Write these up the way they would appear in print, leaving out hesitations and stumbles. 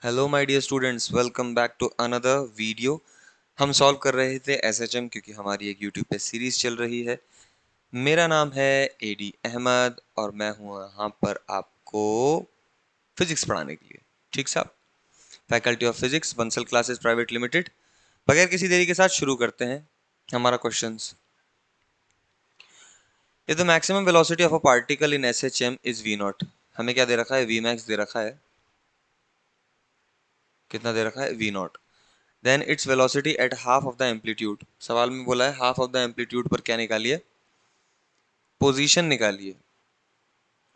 Hello my dear students, welcome back to another video. हम solve कर रहे थे एसएचएम क्योंकि हमारी एक यूट्यूब पे सीरीज चल रही है। मेरा नाम है एडी अहमद और मैं हूँ यहाँ पर आपको फिजिक्स पढ़ाने के लिए। ठीक साहब, faculty of physics, Bansal classes private limited. बगैर किसी देरी के साथ शुरू करते हैं हमारा क्वेश्चंस। ये the maximum velocity of a particle in SHM is v naught. हमें क्या दे रखा है? वी मैक्स दे रखा है। कितना दे रखा है? V naught. Then its velocity at half of the amplitude. सवाल में बोला है हाफ ऑफ द एम्पलीट्यूड पर क्या निकालिए? पोजीशन निकालिए।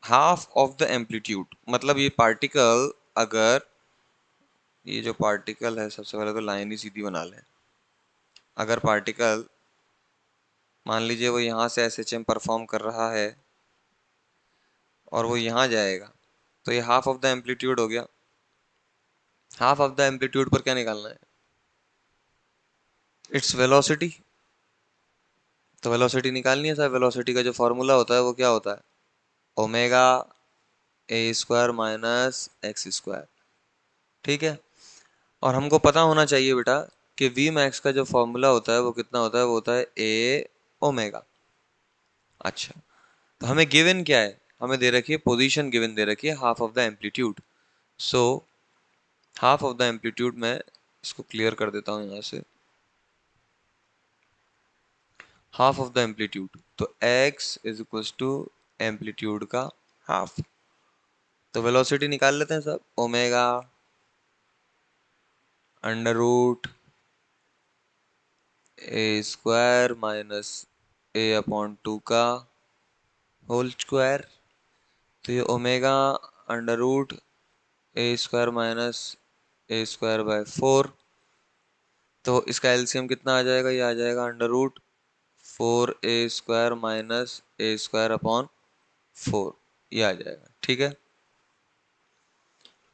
हाफ ऑफ द एम्पलीट्यूड मतलब ये पार्टिकल, अगर ये जो पार्टिकल है, सबसे पहले तो लाइन ही सीधी बना लें। अगर पार्टिकल मान लीजिए वो यहाँ से एसएचएम परफॉर्म कर रहा है और वो यहाँ जाएगा, तो ये हाफ ऑफ द एम्पलीट्यूड हो गया। हाफ ऑफ द एम्पलीट्यूड पर क्या निकालना है? Its velocity. तो वेलोसिटी निकालनी है साहब। वेलोसिटी का जो फॉर्मूला होता है वो क्या होता है? Omega A square minus x square. ठीक है। और हमको पता होना चाहिए बेटा कि वी मैक्स का जो फॉर्मूला होता है वो कितना होता है? वो होता है ए ओमेगा। अच्छा, तो हमें गिवन क्या है? हमें दे रखी है पोजीशन, गिवन दे रखी है half of the amplitude. So half of the amplitude, मैं इसको क्लियर कर देता हूँ यहाँ से। हाफ ऑफ द एम्पलीट्यूड, तो x is equal to amplitude का हाफ। तो वेलोसिटी निकाल लेते हैं सब। Omega under root a square minus a upon 2 का होल स्क्वायर। तो ये omega under root a square minus a square by 4। तो इसका एलसीएम कितना आ जाएगा? ये आ जाएगा under root 4 A square minus a square upon 4। ये आ जाएगा। ठीक है।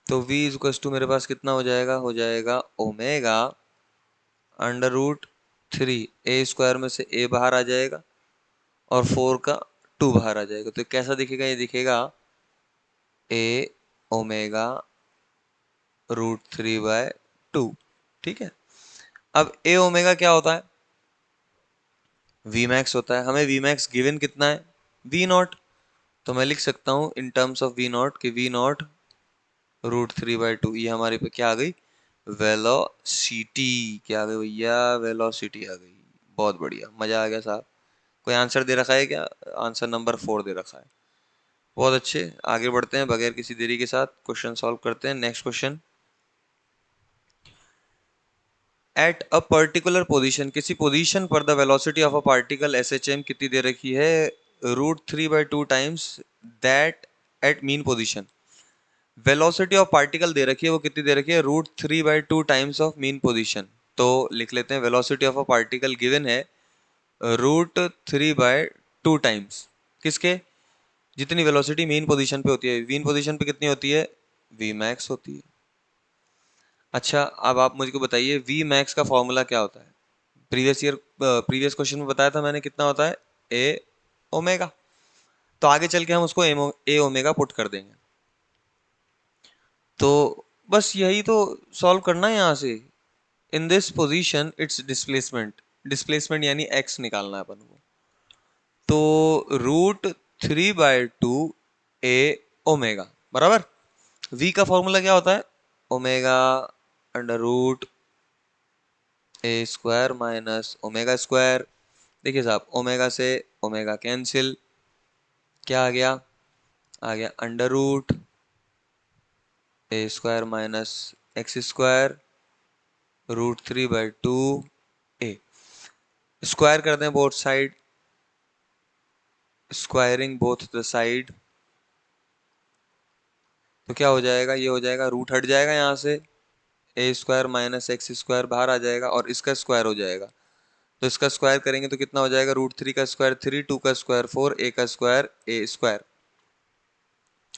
तो v इज टू मेरे पास कितना हो जाएगा? हो जाएगा ओमेगा अंडर रूट 3 ए स्क्वायर में से a बाहर आ जाएगा और 4 का 2 बाहर आ जाएगा। तो कैसा दिखेगा? ये दिखेगा ए ओमेगा रूट 3/2। ठीक है। अब ए ओमेगा क्या होता है? वी मैक्स होता है। हमें वी मैक्स गिवन कितना है? V naught. तो मैं लिख सकता हूँ in terms of v naught कि वी नॉट रूट 3/2। ये हमारे पे क्या आ गई? वेलोसिटी। क्या आ गई भैया? वेलोसिटी आ गई। बहुत बढ़िया, मजा आ गया साहब। कोई आंसर दे रखा है क्या? आंसर नंबर 4 दे रखा है। बहुत अच्छे, आगे बढ़ते हैं बगैर किसी देरी के साथ। क्वेश्चन सॉल्व करते हैं। Next question. At a particular position, किसी पोजीशन पर the velocity of a particle SHM कितनी दे रखी है? Root 3/2 times that at mean position. Velocity of particle दे रखी है, वो कितनी दे रखी है? Root 3/2 times of mean position. तो लिख लेते हैं velocity of a particle given है रूट 3/2 टाइम्स किसके? जितनी वेलोसिटी मीन पोजीशन पे होती है। मीन पोजीशन पे कितनी होती है? वी मैक्स होती है। अच्छा, अब आप मुझे को बताइए वी मैक्स का फॉर्मूला क्या होता है? प्रीवियस क्वेश्चन में बताया था मैंने, कितना होता है? ए ओमेगा। तो आगे चल के हम उसको ए ओमेगा पुट कर देंगे। तो बस यही तो सॉल्व करना है यहाँ से। In this position it's displacement, displacement यानी एक्स निकालना है अपन को। तो रूट 3/2 ए ओमेगा बराबर v का फॉर्मूला क्या होता है? Omega under root a square minus omega square. देखिए साहब, ओमेगा से ओमेगा कैंसिल, क्या आ गया? आ गया under root a square minus x square root 3/2 a. Square कर दें both side, squaring both the side. तो क्या हो जाएगा? ये हो जाएगा, रूट हट जाएगा यहाँ से, ए स्क्वायर माइनस एक्स स्क्वायर बाहर आ जाएगा और इसका स्क्वायर हो जाएगा। तो इसका स्क्वायर करेंगे तो कितना हो जाएगा? रूट 3 का स्क्वायर 3, 2 का स्क्वायर 4, ए का स्क्वायर ए स्क्वायर।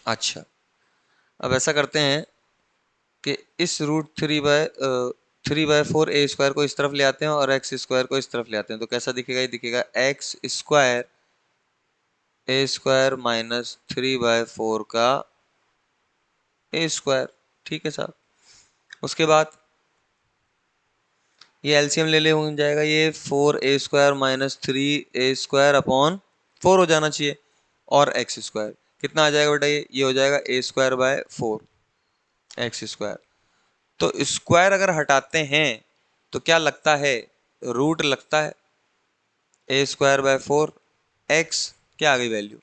अच्छा, अब ऐसा करते हैं कि इस रूट 3/4 ए स्क्वायर को इस तरफ ले आते हैं और एक्स स्क्वायर को इस तरफ ले आते हैं। तो कैसा दिखेगा? ये दिखेगा एक्स स्क्वायर ए स्क्वायर माइनस 3/4 का ए स्क्वायर। ठीक है साहब। उसके बाद ये एलसीएम ले ले हो जाएगा, ये 4a² माइनस 3a² अपॉन 4 हो जाना चाहिए, और x²। कितना आ जाएगा बेटा? ये हो जाएगा a²/4 x²। तो स्क्वायर अगर हटाते हैं तो क्या लगता है? रूट लगता है। a²/4 x क्या आ गई वैल्यू?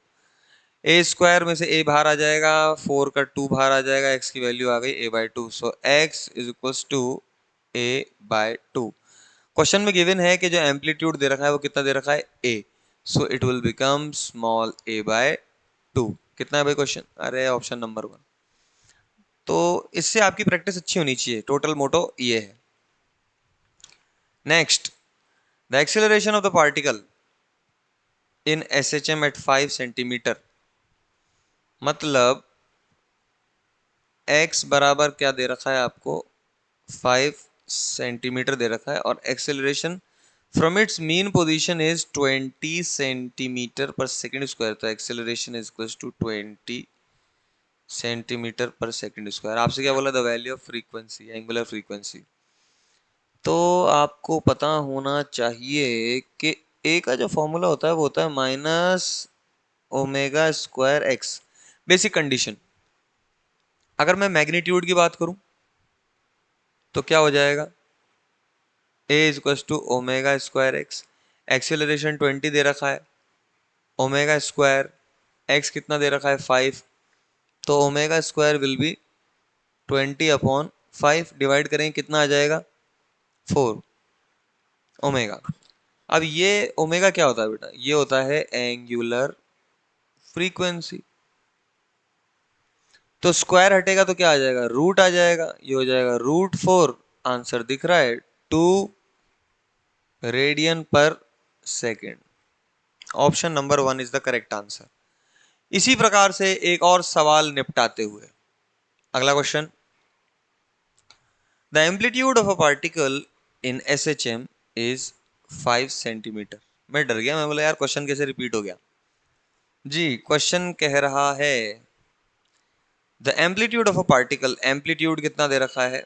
a² में से a बाहर आ जाएगा, 4 का 2 बाहर आ जाएगा, x की वैल्यू आ गई a/2। So x is equals to a/2। Question में गिवन है कि जो एम्पलीट्यूड दे रखा है वो कितना दे रखा है? a। So it will become small a/2। कितना है भाई क्वेश्चन? अरे ऑप्शन नंबर 1। तो इससे आपकी प्रैक्टिस अच्छी होनी चाहिए, टोटल मोटो ये है। Next, the acceleration of the particle in SHM at 5 centimetre. मतलब x बराबर क्या दे रखा है आपको? 5 सेंटीमीटर दे रखा है, और acceleration from its mean position is 20 centimetre per second square. तो acceleration is equal to 20 centimetre per second square. आपसे क्या बोला? The value of frequency, angular frequency. तो आपको पता होना चाहिए कि ए का जो फॉर्मूला होता है वो होता है -ω² x। Basic condition. अगर मैं मैग्नीट्यूड की बात करूं तो क्या हो जाएगा? a = ω²x। एक्सेलरेशन 20 दे रखा है, ω², x कितना दे रखा है? 5। तो ω² विल बी 20/5, डिवाइड करेंगे कितना आ जाएगा? 4 ओमेगा। अब ये ओमेगा क्या होता है बेटा? ये होता है एंगुलर फ्रीक्वेंसी। तो स्क्वायर हटेगा तो क्या आ जाएगा? रूट आ जाएगा। ये हो जाएगा √4। आंसर दिख रहा है 2 रेडियन पर second. Option number 1 is the correct answer. इसी प्रकार से एक और सवाल निपटाते हुए अगला question, the amplitude of a particle in SHM is 5 centimetre. मैं डर गया, मैं बोला यार क्वेश्चन कैसे रिपीट हो गया? जी, क्वेश्चन कह रहा है the amplitude of a particle, amplitude कितना दे रखा है?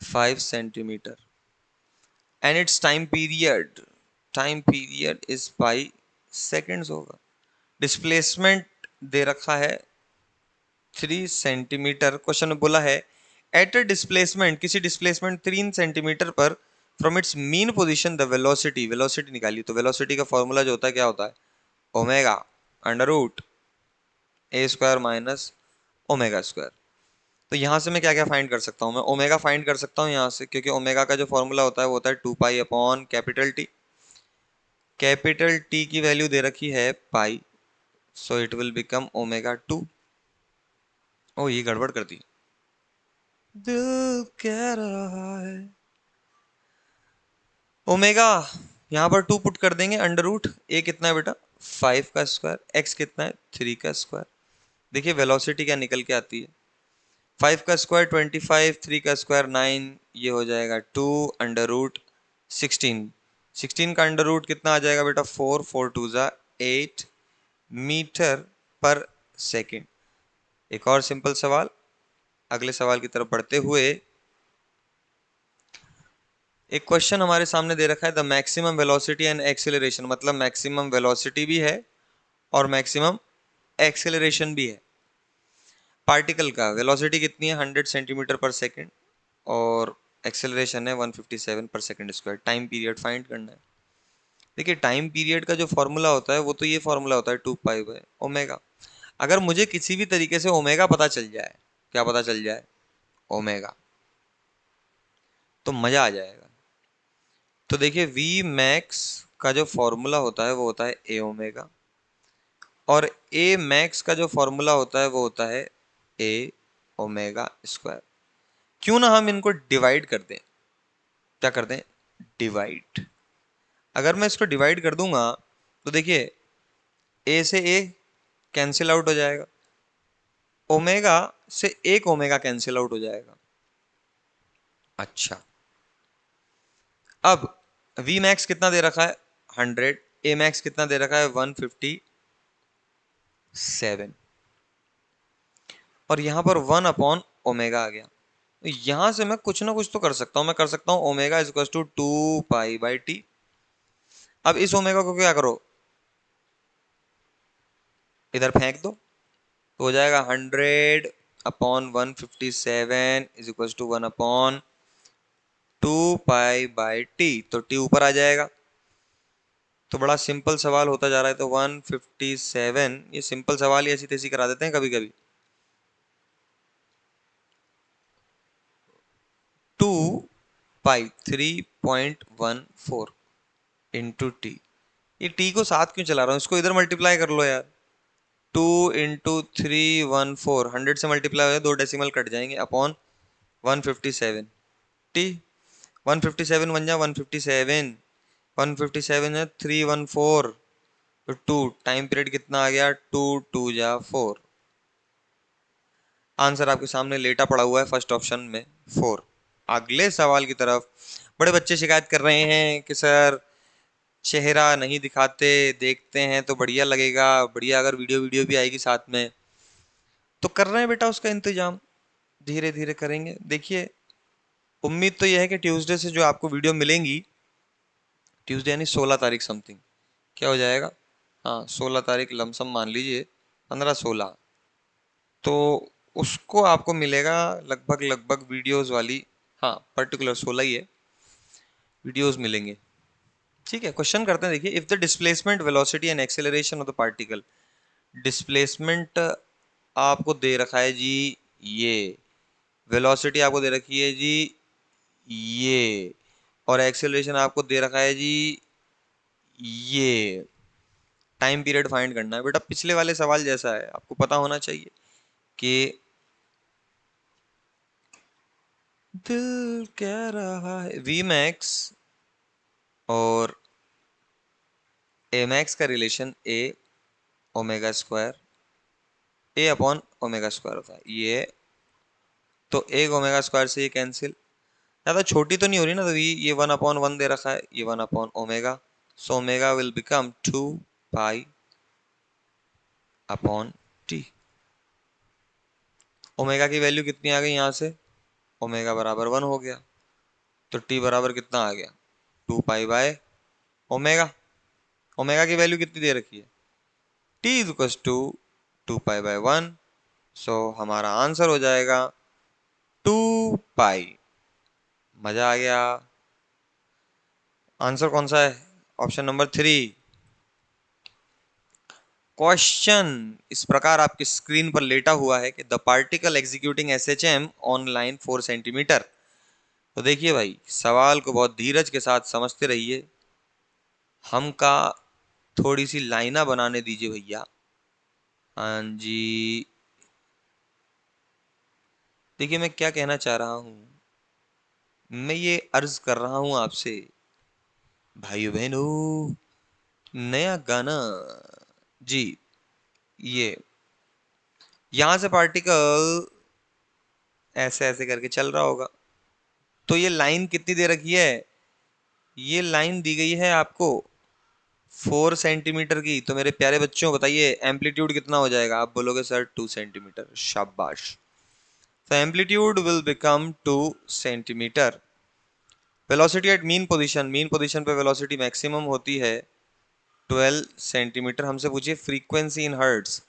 5 centimetre, and it's time period is 5 seconds होगा। डिस्प्लेसमेंट दे रखा है 3 सेंटीमीटर। क्वेश्चन में बोला है एट अ डिस्प्लेसमेंट, किसी डिस्प्लेसमेंट 3 सेंटीमीटर पर from its mean position the velocity, velocity निकाली। तो वेलोसिटी का फॉर्मूला जो होता है क्या होता है? Omega √a² minus ω²। तो यहाँ से मैं क्या क्या फाइंड कर सकता हूँ? मैं ओमेगा फाइंड कर सकता हूँ यहाँ से, क्योंकि ओमेगा का जो फॉर्मूला होता है वो होता है 2π/T। कैपिटल T की वैल्यू दे रखी है पाई, सो इट विल बिकम ω2। ओ ये गड़बड़ कर दी, दिल कह रहा है। ओमेगा यहाँ पर 2 पुट कर देंगे, √a कितना है बेटा? 5 का स्क्वायर, x कितना है? 3 का स्क्वायर। देखिए वेलोसिटी क्या निकल के आती है? 5 का स्क्वायर 25, 3 का स्क्वायर 9, ये हो जाएगा 2 √16। 16 का अंडर रूट कितना आ जाएगा बेटा? 4, 4 2 8 मीटर पर सेकेंड। एक और सिंपल सवाल, अगले सवाल की तरफ बढ़ते हुए एक क्वेश्चन हमारे सामने दे रखा है the maximum velocity and acceleration. मतलब मैक्सिमम वेलोसिटी भी है और मैक्सिमम एक्सेलरेशन भी है। पार्टिकल का वेलोसिटी कितनी है? 100 सेंटीमीटर पर सेकेंड, और एक्सेलरेशन है 157 पर second square. Time period find करना है। देखिए टाइम पीरियड का जो फॉर्मूला होता है वो तो ये फॉर्मूला होता है 2π/ω। अगर मुझे किसी भी तरीके से ओमेगा पता चल जाए, क्या पता चल जाए? ओमेगा, तो मजा आ जाएगा। तो देखिए वी मैक्स का जो फॉर्मूला होता है वो होता है a⍵, और a मैक्स का जो फॉर्मूला होता है वो होता है a⍵²। क्यों ना हम इनको डिवाइड कर दें? क्या कर दें? डिवाइड। अगर मैं इसको डिवाइड कर दूंगा तो देखिए a से a कैंसिल आउट हो जाएगा, ओमेगा से एक ओमेगा कैंसिल आउट हो जाएगा। अच्छा, अब वी मैक्स कितना दे रखा है? 100। ए मैक्स कितना दे रखा है? 157। और यहां पर 1/ω आ गया। यहां से मैं कुछ ना कुछ तो कर सकता हूं, मैं कर सकता हूं ओमेगा इज इक्वल टू 2 पाई/टी। अब इस ओमेगा को क्या करो, इधर फेंक दो, तो हो जाएगा 100/157 इज इक्वल टू 1/2 पाई/टी। तो टी ऊपर आ जाएगा। तो बड़ा सिंपल सवाल होता जा रहा है। तो 157, ये सिंपल सवाल ही ऐसी तैसी करा देते हैं कभी कभी। 2 पाई 3.14 इंटू टी। ये टी को साथ क्यों चला रहा हूँ, इसको इधर मल्टीप्लाई कर लो यार। 2 इंटू 3 1 4, 100 से मल्टीप्लाई हो जाए, 2 डेसिमल कट जाएंगे, अपॉन 157 टी। 157 बन जा 157, 157 है 314, तो 2 टाइम पीरियड कितना आ गया, 2 2 जा 4। आंसर आपके सामने लेटा पड़ा हुआ है फर्स्ट ऑप्शन में 4। अगले सवाल की तरफ। बड़े बच्चे शिकायत कर रहे हैं कि सर चेहरा नहीं दिखाते, देखते हैं तो बढ़िया लगेगा, बढ़िया अगर वीडियो वीडियो भी आएगी साथ में। तो कर रहे हैं बेटा उसका इंतजाम, धीरे धीरे करेंगे। देखिए, उम्मीद तो यह है कि ट्यूसडे से जो आपको वीडियो मिलेंगी, ट्यूसडे यानी 16 तारीख समथिंग, क्या हो जाएगा, हाँ 16 तारीख लमसम मान लीजिए, 15 16, तो उसको आपको मिलेगा लगभग लगभग वीडियोस वाली, हाँ पर्टिकुलर 16 ही है, वीडियोस मिलेंगे। ठीक है, क्वेश्चन करते हैं। देखिए, if the displacement velocity and acceleration of the particle, displacement आपको दे रखा है जी ये, वेलोसिटी आपको दे रखी है जी ये, और एक्सेलरेशन आपको दे रखा है जी ये। टाइम पीरियड फाइंड करना है बेटा। पिछले वाले सवाल जैसा है, आपको पता होना चाहिए कि दिल कह रहा है वी मैक्स और ए मैक्स का रिलेशन ए ओमेगा स्क्वायर, ए अपॉन ओमेगा स्क्वायर होता है ये। तो एक ओमेगा स्क्वायर से ये कैंसिल, ज़्यादा छोटी तो नहीं हो रही ना, तो ये 1/1 दे रखा है, ये 1/ओमेगा। सो ओमेगा विल बिकम 2 पाई/टी। ओमेगा की वैल्यू कितनी आ गई यहाँ से, ओमेगा बराबर 1 हो गया, तो टी बराबर कितना आ गया, 2 पाई/ओमेगा। ओमेगा की वैल्यू कितनी दे रखी है, टी इज इक्वल टू 2 पाई/1। सो हमारा आंसर हो जाएगा 2 पाई। मजा आ गया। आंसर कौन सा है, ऑप्शन नंबर 3। क्वेश्चन इस प्रकार आपकी स्क्रीन पर लेटा हुआ है कि the particle executing SHM on line 4 centimetre. तो देखिए भाई, सवाल को बहुत धीरज के साथ समझते रहिए, हमका थोड़ी सी लाइना बनाने दीजिए भैया। हाँ जी, देखिए मैं क्या कहना चाह रहा हूं, मैं ये अर्ज कर रहा हूं आपसे भाइयों बहनों, नया गाना जी, ये यहां से पार्टिकल ऐसे ऐसे करके चल रहा होगा। तो ये लाइन कितनी दे रखी है, ये लाइन दी गई है आपको 4 सेंटीमीटर की। तो मेरे प्यारे बच्चों बताइए एम्पलीट्यूड कितना हो जाएगा, आप बोलोगे सर 2 सेंटीमीटर, शाबाश। तो amplitude will become 2 centimetre. Velocity at mean position, mean position पे वेलोसिटी मैक्सिमम होती है 12 सेंटीमीटर। हमसे पूछिए फ्रीक्वेंसी इन हर्ट्स,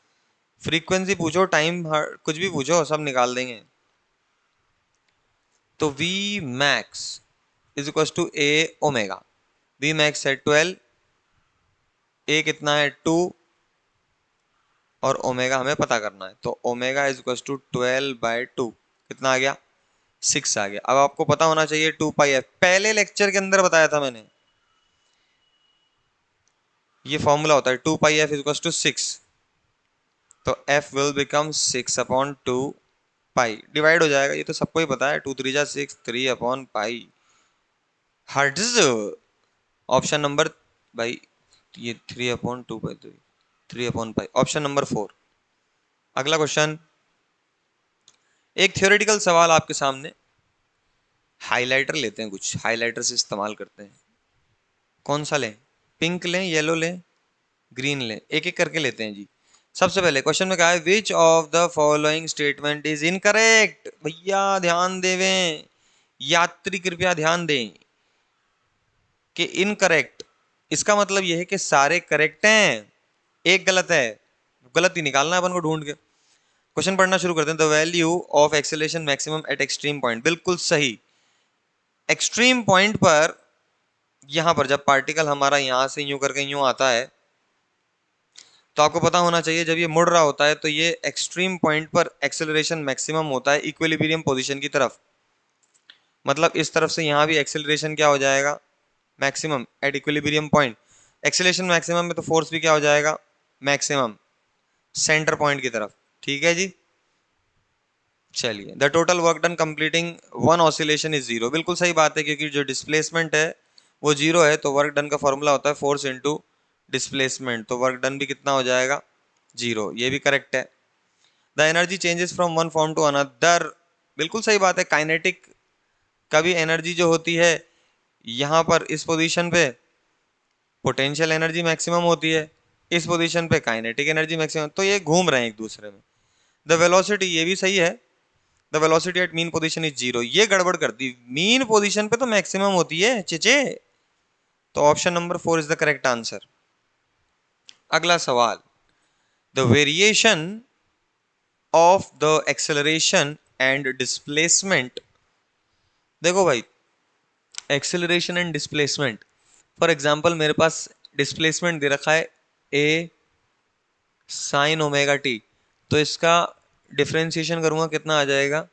फ्रीक्वेंसी पूछो, टाइम, कुछ भी पूछो, सब निकाल देंगे। तो v max is equal to a omega, v max है 12, ए कितना है 2, और ओमेगा हमें पता करना है। तो ओमेगा इज इक्वल टू 12/2, कितना आ गया, 6 आ गया। अब आपको पता होना चाहिए 2 पाई एफ, पहले लेक्चर के अंदर बताया था मैंने, ये फॉर्मूला होता है 2 पाई एफ इज इक्वल टू 6। तो F will become 6/2 pi, divide हो जाएगा, ये तो सबको ही पता है, 2 3 जा 6, 3/पाई हर्ट्ज। ऑप्शन नंबर, भाई ये 3/2/3, 3/पाई, ऑप्शन नंबर 4। अगला क्वेश्चन, एक थियोरेटिकल सवाल आपके सामने। हाइलाइटर लेते हैं, कुछ हाइलाइटर से इस्तेमाल करते हैं। कौन सा लें, पिंक लें, येलो लें, ग्रीन लें, एक एक करके लेते हैं जी। सबसे पहले क्वेश्चन में कहा है which of the following statement is incorrect. भैया ध्यान देवें, यात्री कृपया ध्यान दें कि इनकरेक्ट इसका मतलब यह है कि सारे करेक्ट हैं, एक गलत है, गलत ही निकालना है अपन को ढूंढ के। क्वेश्चन पढ़ना शुरू करते हैं। The value of acceleration maximum eight extreme point, बिल्कुल सही। एक्सट्रीम पॉइंट पर, यहां पर जब पार्टिकल हमारा यहां से यूं करके यूं आता है, तो आपको पता होना चाहिए जब ये मुड़ रहा होता है तो ये एक्सट्रीम पॉइंट पर एक्सेलरेशन मैक्सिमम होता है इक्विलिब्रियम पोजीशन की तरफ। मतलब इस तरफ से यहां भी एक्सेलरेशन क्या हो जाएगा, maximum at equilibrium point. Acceleration maximum में तो फोर्स भी क्या हो जाएगा, मैक्सिमम, सेंटर पॉइंट की तरफ। ठीक है जी, चलिए। The total work done completing one oscillation is zero, बिल्कुल सही बात है, क्योंकि जो डिस्प्लेसमेंट है वो जीरो है, तो वर्क डन का फॉर्मूला होता है फोर्स इनटू डिस्प्लेसमेंट, तो वर्क डन भी कितना हो जाएगा, जीरो। ये भी करेक्ट है। The energy changes from one form to another, बिल्कुल सही बात है। काइनेटिक का भी एनर्जी जो होती है यहां पर इस पोजीशन पे पोटेंशियल एनर्जी मैक्सिमम होती है, इस पोजीशन पे काइनेटिक एनर्जी मैक्सिमम, तो ये घूम रहे हैं एक दूसरे में। द वेलोसिटी, ये भी सही है, the velocity at mean position is zero, ये गड़बड़ कर दी। मीन पोजीशन पे तो मैक्सिमम होती है चेचे, तो option number 4 is the correct answer. अगला सवाल, the variation of the acceleration and displacement. देखो भाई, acceleration and displacement, for example मेरे पास डिस्प्लेसमेंट दे रखा है ए साइन ओमेगा टी, तो इसका डिफरेंशिएशन करूंगा कितना आ जाएगा,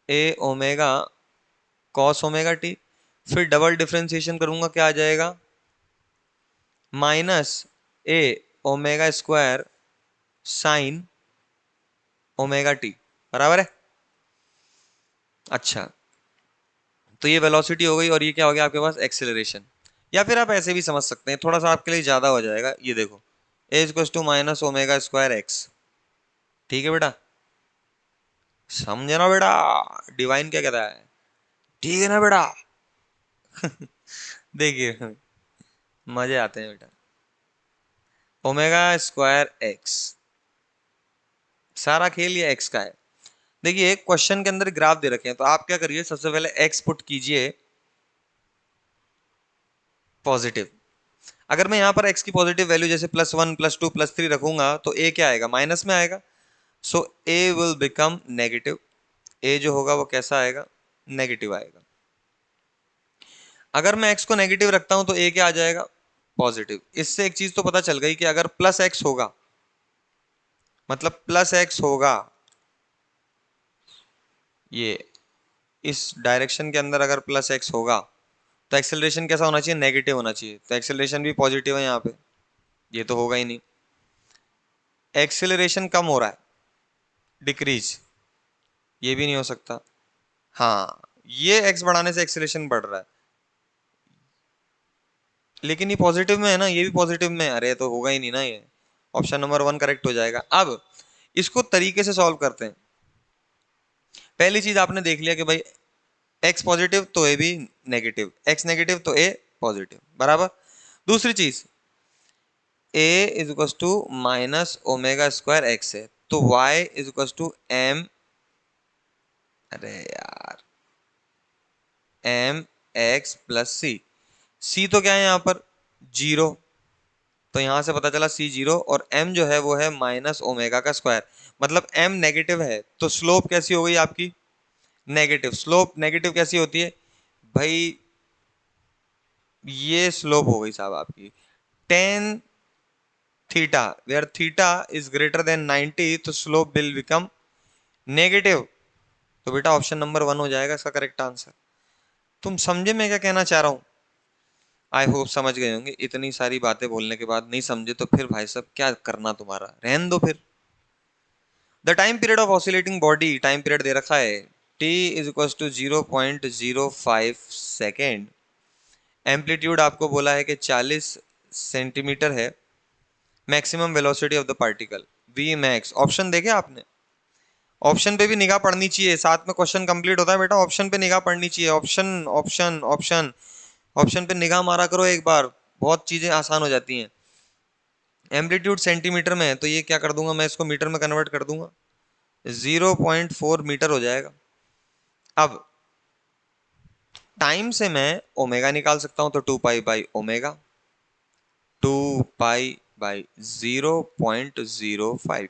a omega cos omega t. फिर डबल डिफरेंशिएशन करूंगा क्या आ जाएगा, minus a omega square sine omega t, बराबर है। अच्छा, तो ये वेलोसिटी हो गई और ये क्या हो गया आपके पास, एक्सेलरेशन। या फिर आप ऐसे भी समझ सकते हैं, थोड़ा सा आपके लिए ज्यादा हो जाएगा। ये देखो, a equals to minus omega square x. ठीक है बेटा, समझे ना बेटा, डिवाइन क्या कहता है, ठीक है ना बेटा। देखिए, मजे आते हैं बेटा। ओमेगा स्क्वायर एक्स, सारा खेल ये एक्स का है। देखिए, एक क्वेश्चन के अंदर ग्राफ दे रखे हैं, तो आप क्या करिए, सबसे पहले एक्स पुट कीजिए पॉजिटिव। अगर मैं यहां पर एक्स की पॉजिटिव वैल्यू जैसे +1 +2 +3 रखूंगा तो ए क्या आएगा, माइनस में आएगा। सो ए विल बिकम नेगेटिव, ए जो होगा वो कैसा आएगा, नेगेटिव आएगा। अगर मैं एक्स को नेगेटिव रखता हूं तो ए क्या आ जाएगा, पॉजिटिव। इससे एक चीज तो पता चल गई कि अगर प्लस एक्स होगा, मतलब प्लस एक्स होगा, ये इस डायरेक्शन के अंदर अगर प्लस एक्स होगा तो एक्सेलरेशन कैसा होना चाहिए, नेगेटिव होना चाहिए। तो एक्सेलरेशन भी पॉजिटिव है यहाँ पे, ये तो होगा ही नहीं। एक्सेलरेशन कम हो रहा है, डिक्रीज, ये भी नहीं हो सकता। हाँ, ये एक्स बढ़ाने से एक्सेलरेशन बढ़ रहा है, लेकिन ये पॉजिटिव में है ना, ये भी पॉजिटिव में है, अरे तो होगा ही नहीं ना ये। ऑप्शन नंबर 1 करेक्ट हो जाएगा। अब इसको तरीके से सॉल्व करते हैं। पहली चीज आपने देख लिया कि भाई एक्स पॉजिटिव तो ए भी नेगेटिव, एक्स नेगेटिव तो ए पॉजिटिव, बराबर। दूसरी चीज, a is equal to minus omega square x है, तो y is equal to M, अरे यार, M x plus c. C तो क्या है यहाँ पर, जीरो, तो यहां से पता चला सी जीरो, और एम जो है वो है माइनस ओमेगा का स्क्वायर, मतलब एम नेगेटिव है, तो स्लोप कैसी हो गई आपकी, नेगेटिव। स्लोप नेगेटिव कैसी होती है भाई, ये स्लोप हो गई साहब आपकी tan theta, where theta is greater than 90, तो स्लोप विल बिकम नेगेटिव। तो बेटा ऑप्शन नंबर 1 हो जाएगा इसका करेक्ट आंसर। तुम समझे मैं क्या कहना चाह रहा हूं, आई होप समझ गए होंगे। इतनी सारी बातें बोलने के बाद नहीं समझे तो फिर भाई साहब क्या करना तुम्हारा, रहन दो फिर। The time period of oscillating body, time period दे रखा है t is equal to 0.05 second. Amplitude आपको बोला है कि 40 सेंटीमीटर है। Maximum velocity of the particle v max, option देखे आपने, ऑप्शन पे भी निगाह पड़नी चाहिए, साथ में क्वेश्चन कंप्लीट होता है बेटा, ऑप्शन पे निगाह पड़नी चाहिए। ऑप्शन ऑप्शन ऑप्शन, ऑप्शन पे निगाह मारा करो एक बार, बहुत चीजें आसान हो जाती हैं। एम्पलीट्यूड सेंटीमीटर में है तो ये क्या कर दूंगा मैं, इसको मीटर में कन्वर्ट कर दूंगा, 0.4 मीटर हो जाएगा। अब टाइम से मैं ओमेगा निकाल सकता हूं, तो 2 pi by omega, 2 pi by 0.05,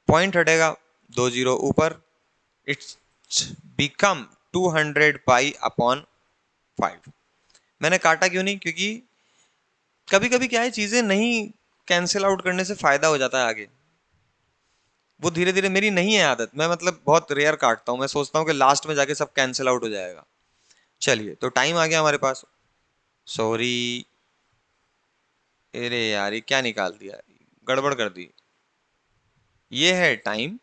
point हटेगा, 2 जीरो ऊपर, इट्स बिकम 200 पाई अपॉन 5। मैंने काटा क्यों नहीं, क्योंकि कभी कभी क्या है, चीजें नहीं कैंसिल आउट करने से फायदा हो जाता है आगे। वो धीरे धीरे, मेरी नहीं है आदत, मैं मतलब बहुत रेयर काटता हूँ, मैं सोचता हूँ कि लास्ट में जाके सब कैंसिल आउट हो जाएगा। चलिए, तो टाइम आ गया हमारे पास। सॉरी, अरे यार ये क्या निकाल दिया, गड़बड़ कर दी। ये है टाइम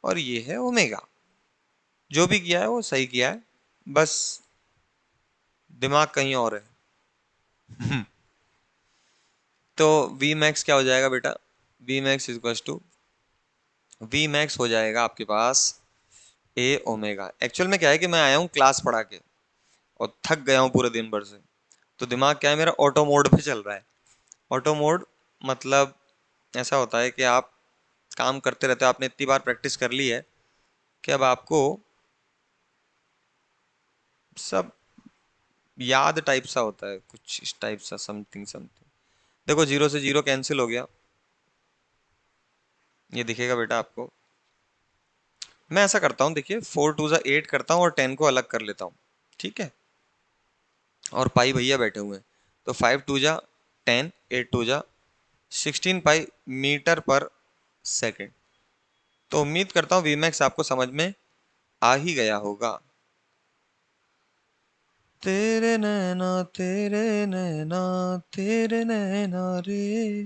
और ये है ओमेगा। जो भी किया है वो सही किया है, बस दिमाग कहीं और है। तो वी मैक्स क्या हो जाएगा बेटा, v max is two, v max हो जाएगा आपके पास ए ओमेगा। एक्चुअल में क्या है कि मैं आया हूँ क्लास पढ़ा के और थक गया हूँ पूरे दिन भर से, तो दिमाग क्या है मेरा ऑटो मोड पे चल रहा है। ऑटो मोड मतलब ऐसा होता है कि आप काम करते रहते हो, आपने इतनी बार प्रैक्टिस कर ली है कि अब आपको सब याद टाइप सा होता है, कुछ इस टाइप सा, समथिंग समथिंग। देखो, 0 से 0 कैंसिल हो गया, ये दिखेगा बेटा आपको। मैं ऐसा करता हूँ, देखिए 4 2 8 करता हूँ और 10 को अलग कर लेता हूँ, ठीक है। और पाई भैया बैठे हुए हैं, तो 5 2 10, 8 2 16 पाई मीटर पर सेकेंड। तो उम्मीद करता हूँ वीमैक्स आपको समझ में आ ही गया होगा। तेरे नैना तेरे नैना तेरे नैना रे,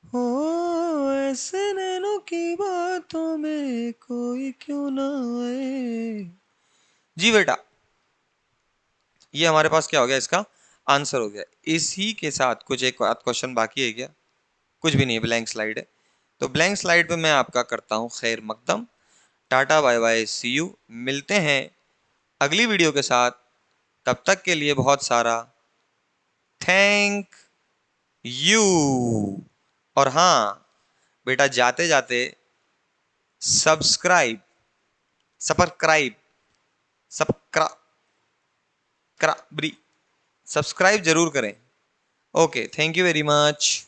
हो ऐसे नैनों की बातों में कोई क्यों ना आए। जी बेटा, ये हमारे पास क्या हो गया, इसका आंसर हो गया। इसी के साथ कुछ एक आध क्वेश्चन बाकी है क्या, कुछ भी नहीं, ब्लैंक स्लाइड है। तो ब्लैंक स्लाइड पे मैं आपका करता हूँ खैर मकदम, tata bye bye see you, मिलते हैं अगली वीडियो के साथ। तब तक के लिए बहुत सारा थैंक यू। और हाँ बेटा, जाते जाते सब्सक्राइब, सब्सक्राइब, सब्सक्रा क्रा ब्री सब्सक्राइब जरूर करें। Okay, thank you very much.